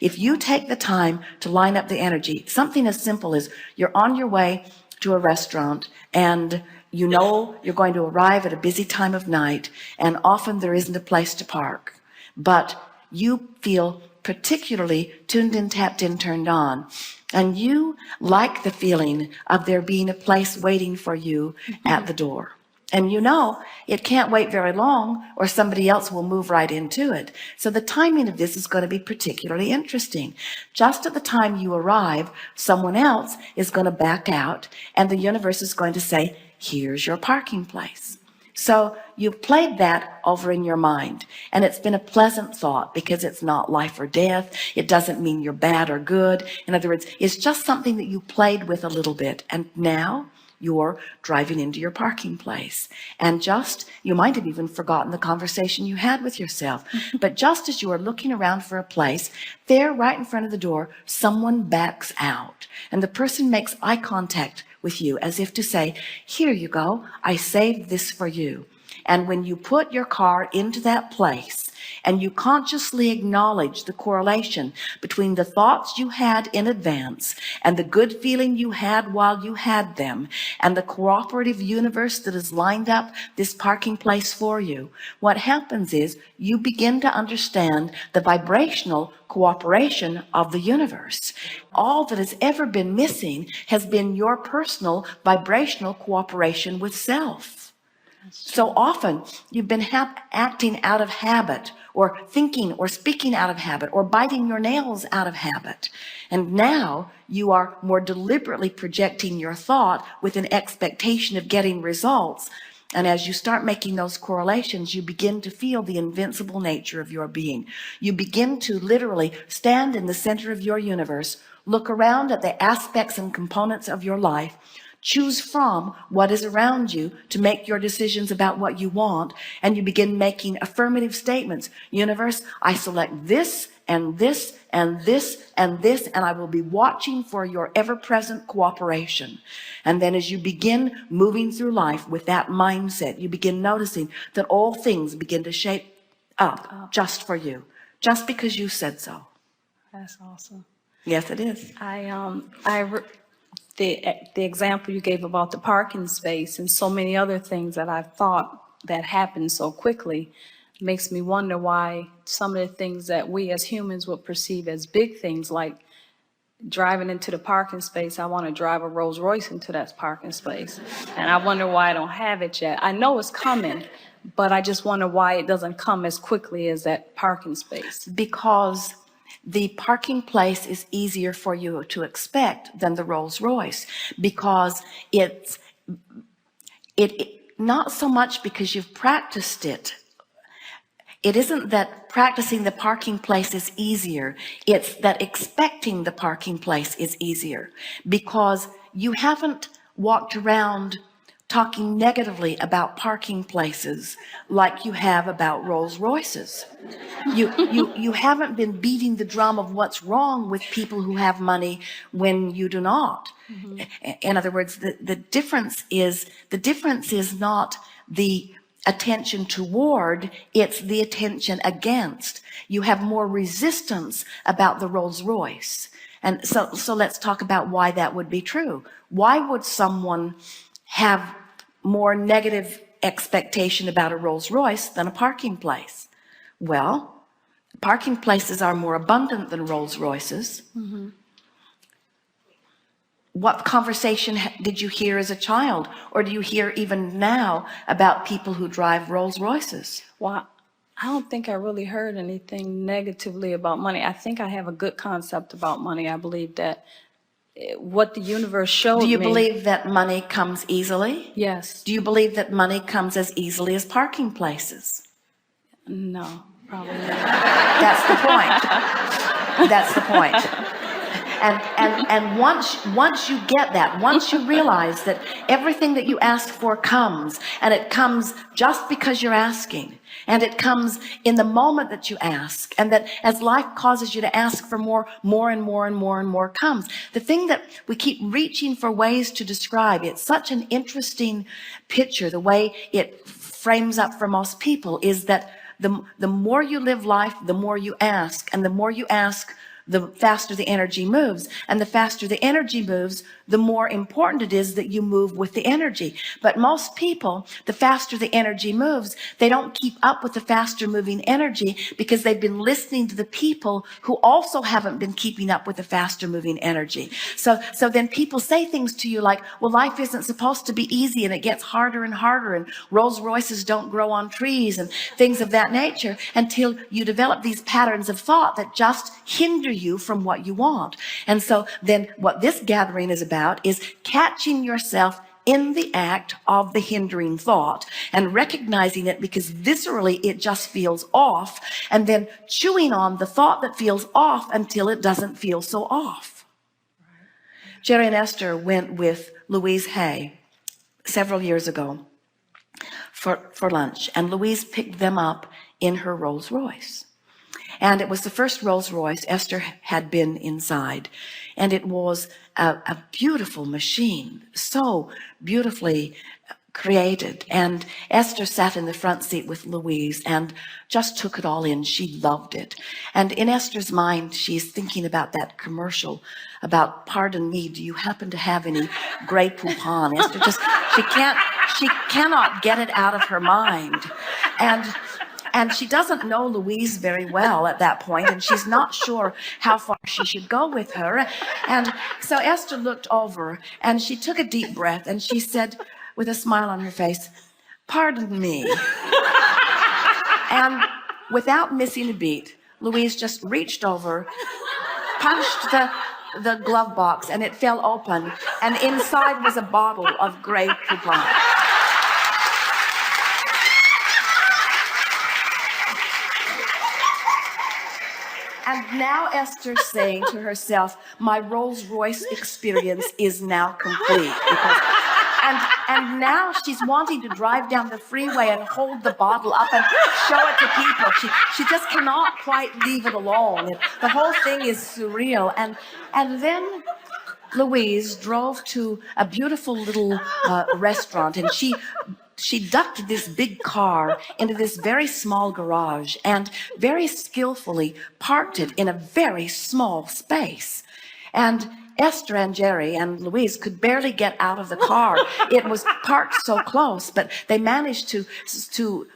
If you take the time to line up the energy, something as simple as you're on your way to a restaurant and you know you're going to arrive at a busy time of night, and often there isn't a place to park, but you feel particularly tuned in, tapped in, turned on, and you like the feeling of there being a place waiting for you at the door. And you know it can't wait very long or somebody else will move right into it. So the timing of this is going to be particularly interesting. Just at the time you arrive, someone else is going to back out and the universe is going to say, here's your parking place. So you've played that over in your mind, and it's been a pleasant thought because it's not life or death. It doesn't mean you're bad or good. In other words, it's just something that you played with a little bit, and now you're driving into your parking place. And you might have even forgotten the conversation you had with yourself, but just as you are looking around for a place, there right in front of the door, someone backs out, and the person makes eye contact with you as if to say, here you go, I saved this for you. And when you put your car into that place and you consciously acknowledge the correlation between the thoughts you had in advance and the good feeling you had while you had them and the cooperative universe that has lined up this parking place for you, what happens is you begin to understand the vibrational cooperation of the universe. All that has ever been missing has been your personal vibrational cooperation with self. So often you've been acting out of habit, or thinking or speaking out of habit, or biting your nails out of habit. And now you are more deliberately projecting your thought with an expectation of getting results. And as you start making those correlations, you begin to feel the invincible nature of your being. You begin to literally stand in the center of your universe, look around at the aspects and components of your life, choose from what is around you to make your decisions about what you want, and you begin making affirmative statements. Universe, I select this and this and this and this, and I will be watching for your ever-present cooperation. And then as you begin moving through life with that mindset, you begin noticing that all things begin to shape up just for you, just because you said so. That's awesome. Yes, it is. The example you gave about the parking space and so many other things that I've thought that happened so quickly makes me wonder why some of the things that we as humans would perceive as big things, like driving into the parking space. I want to drive a Rolls Royce into that parking space, and I wonder why I don't have it yet. I know it's coming, but I just wonder why it doesn't come as quickly as that parking space. Because the parking place is easier for you to expect than the Rolls Royce, because it's not so much because you've practiced it. It isn't that practicing the parking place is easier. It's that expecting the parking place is easier, because you haven't walked around talking negatively about parking places like you have about Rolls Royces. You haven't been beating the drum of what's wrong with people who have money when you do not. In other words, the difference is not the attention toward, it's the attention against. You have more resistance about the Rolls Royce. And so let's talk about why that would be true. Why would someone have more negative expectation about a Rolls Royce than a parking place? Well, parking places are more abundant than Rolls Royces. What conversation did you hear as a child, or do you hear even now about people who drive Rolls Royces? Well, I don't think I really heard anything negatively about money. I think I have a good concept about money. I believe that what the universe showed me. Do you believe that money comes easily? Yes. Do you believe that money comes as easily as parking places? No, probably not. That's the point. That's the point. And once you get that, once you realize that everything that you ask for comes, and it comes just because you're asking, and it comes in the moment that you ask, and that as life causes you to ask for more and more and more and more comes. The thing that we keep reaching for ways to describe, it's such an interesting picture, the way it frames up for most people, is that the more you live life, the more you ask, and the more you ask, the faster the energy moves. And the faster the energy moves, the more important it is that you move with the energy. But most people, the faster the energy moves, they don't keep up with the faster moving energy because they've been listening to the people who also haven't been keeping up with the faster moving energy. So then people say things to you like, well, life isn't supposed to be easy and it gets harder and harder, and Rolls Royces don't grow on trees and things of that nature, until you develop these patterns of thought that just hinder you from what you want. And so then what this gathering is about is catching yourself in the act of the hindering thought and recognizing it, because viscerally it just feels off, and then chewing on the thought that feels off until it doesn't feel so off. Jerry and Esther went with Louise Hay several years ago for lunch, and Louise picked them up in her Rolls Royce. And it was the first Rolls Royce Esther had been inside. And it was a beautiful machine, so beautifully created. And Esther sat in the front seat with Louise and just took it all in. She loved it. And in Esther's mind, she's thinking about that commercial about, pardon me, do you happen to have any Grey Poupon? Esther just, she cannot get it out of her mind. And she doesn't know Louise very well at that point, and she's not sure how far she should go with her. And so Esther looked over and she took a deep breath and she said with a smile on her face, pardon me. And without missing a beat, Louise just reached over, punched the glove box, and it fell open, and inside was a bottle of Grey Poupon. And now Esther's saying to herself, my Rolls Royce experience is now complete. And now she's wanting to drive down the freeway and hold the bottle up and show it to people. She just cannot quite leave it alone. The whole thing is surreal. And then Louise drove to a beautiful little restaurant, and she ducked this big car into this very small garage and very skillfully parked it in a very small space. And Esther and Jerry and Louise could barely get out of the car. It was parked so close, but they managed to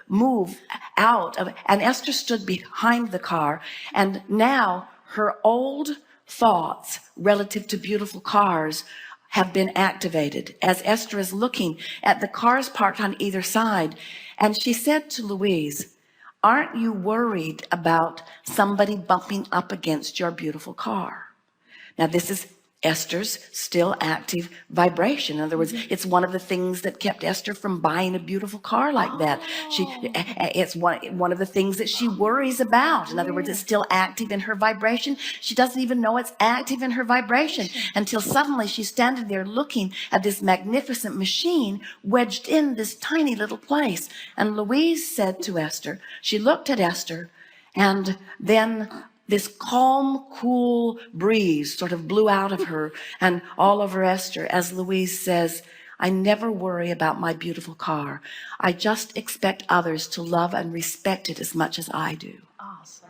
move out of, and Esther stood behind the car. And now her old thoughts relative to beautiful cars have been activated as Esther is looking at the cars parked on either side. And she said to Louise, aren't you worried about somebody bumping up against your beautiful car? Now, this is Esther's still active vibration. In other words, it's one of the things that kept Esther from buying a beautiful car like that. It's one of the things that she worries about. In other words, it's still active in her vibration. She doesn't even know it's active in her vibration until suddenly she's standing there looking at this magnificent machine wedged in this tiny little place. And Louise said to Esther, she looked at Esther, and then this calm, cool breeze sort of blew out of her and all over Esther as Louise says, I never worry about my beautiful car. I just expect others to love and respect it as much as I do. Awesome.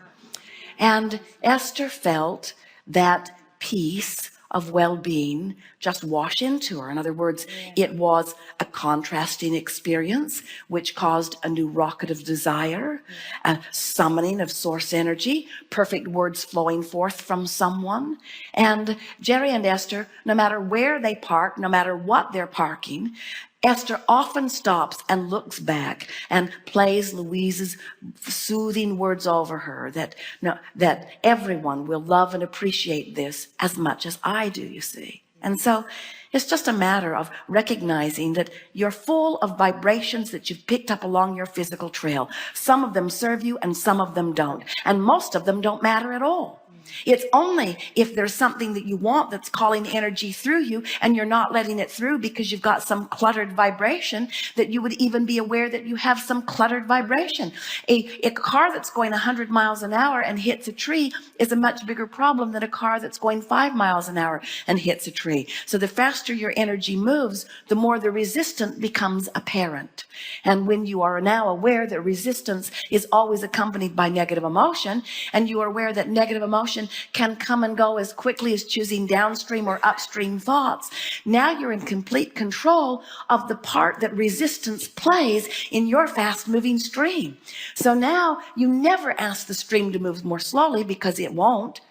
And Esther felt that peace of well-being just wash into her. In other words, it was a contrasting experience which caused a new rocket of desire, a summoning of source energy, perfect words flowing forth from someone. And Jerry and Esther, no matter where they park, no matter what they're parking, Esther often stops and looks back and plays Louise's soothing words over her that everyone will love and appreciate this as much as I do, you see. And so it's just a matter of recognizing that you're full of vibrations that you've picked up along your physical trail. Some of them serve you and some of them don't. And most of them don't matter at all. It's only if there's something that you want that's calling energy through you and you're not letting it through because you've got some cluttered vibration that you would even be aware that you have some cluttered vibration. A car that's going 100 miles an hour and hits a tree is a much bigger problem than a car that's going 5 miles an hour and hits a tree. So the faster your energy moves, the more the resistance becomes apparent. And when you are now aware that resistance is always accompanied by negative emotion, and you are aware that negative emotion emotion can come and go as quickly as choosing downstream or upstream thoughts. Now you're in complete control of the part that resistance plays in your fast moving stream. So now you never ask the stream to move more slowly, because it won't.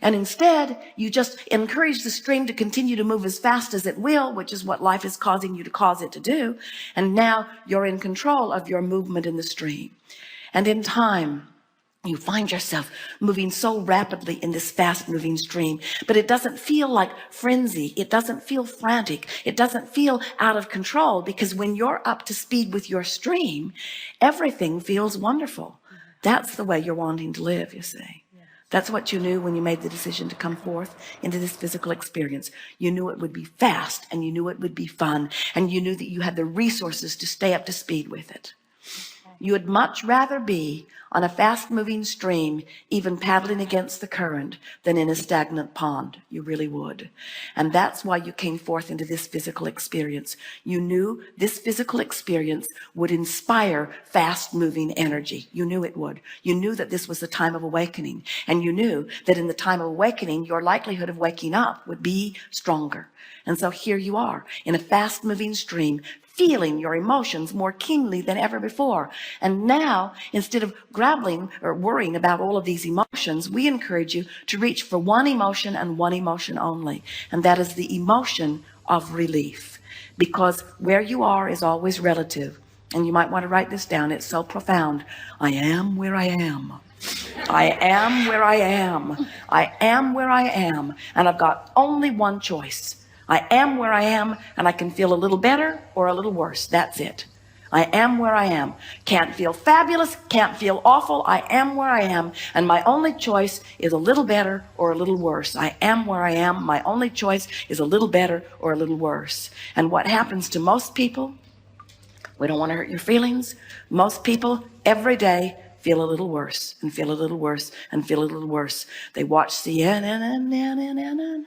And instead, you just encourage the stream to continue to move as fast as it will, which is what life is causing you to cause it to do. And now you're in control of your movement in the stream. And in time, you find yourself moving so rapidly in this fast moving stream, but it doesn't feel like frenzy. It doesn't feel frantic. It doesn't feel out of control, because when you're up to speed with your stream, everything feels wonderful. That's the way you're wanting to live, you see. That's what you knew when you made the decision to come forth into this physical experience. You knew it would be fast, and you knew it would be fun, and you knew that you had the resources to stay up to speed with it. You would much rather be on a fast-moving stream, even paddling against the current, than in a stagnant pond. You really would. And that's why you came forth into this physical experience. You knew this physical experience would inspire fast-moving energy. You knew it would. You knew that this was the time of awakening. And you knew that in the time of awakening, your likelihood of waking up would be stronger. And so here you are in a fast-moving stream, feeling your emotions more keenly than ever before. And now, instead of grappling or worrying about all of these emotions, we encourage you to reach for one emotion and one emotion only. And that is the emotion of relief. Because where you are is always relative. And you might want to write this down. It's so profound. I am where I am. I am where I am. I am where I am. And I've got only one choice. I am where I am, and I can feel a little better or a little worse. That's it. I am where I am. Can't feel fabulous, can't feel awful. I am where I am, and my only choice is a little better or a little worse. I am where I am. My only choice is a little better or a little worse. And what happens to most people, we don't want to hurt your feelings. Most people every day feel a little worse and feel a little worse and feel a little worse. They watch CNN.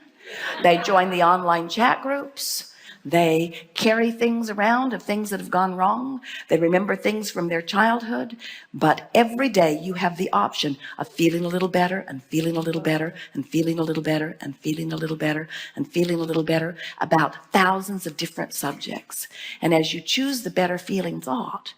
They join the online chat groups. They carry things around of things that have gone wrong. They remember things from their childhood. But every day you have the option of feeling a little better and feeling a little better and feeling a little better and feeling a little better and feeling a little better about thousands of different subjects. And as you choose the better feeling thought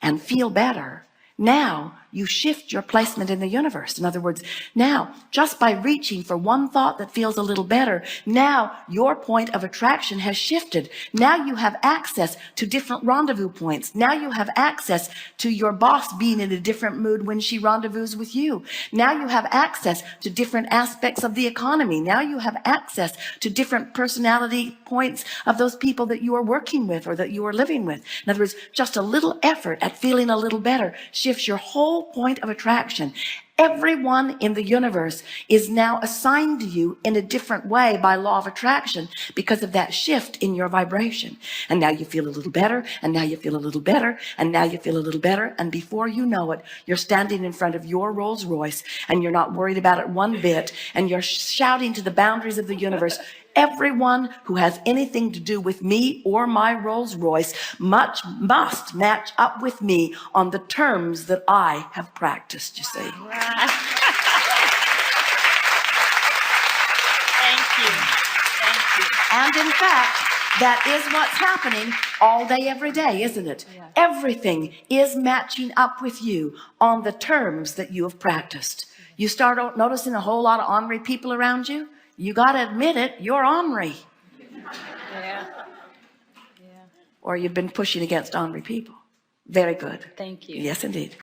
and feel better, now you shift your placement in the universe. In other words, now just by reaching for one thought that feels a little better, now your point of attraction has shifted. Now you have access to different rendezvous points. Now you have access to your boss being in a different mood when she rendezvous with you. Now you have access to different aspects of the economy. Now you have access to different personality points of those people that you are working with or that you are living with. In other words, just a little effort at feeling a little better shifts your whole point of attraction. Everyone in the universe is now assigned to you in a different way by law of attraction because of that shift in your vibration. And now you feel a little better, and now you feel a little better, and now you feel a little better. And before you know it, you're standing in front of your Rolls Royce, and you're not worried about it one bit, and you're shouting to the boundaries of the universe, everyone who has anything to do with me or my Rolls Royce must match up with me on the terms that I have practiced, you see. Thank you. Thank you. And in fact, that is what's happening all day, every day, isn't it? Yeah. Everything is matching up with you on the terms that you have practiced. You start noticing a whole lot of ornery people around you. You got to admit it, you're ornery. Yeah. Or you've been pushing against ornery people. Very good. Thank you. Yes, indeed.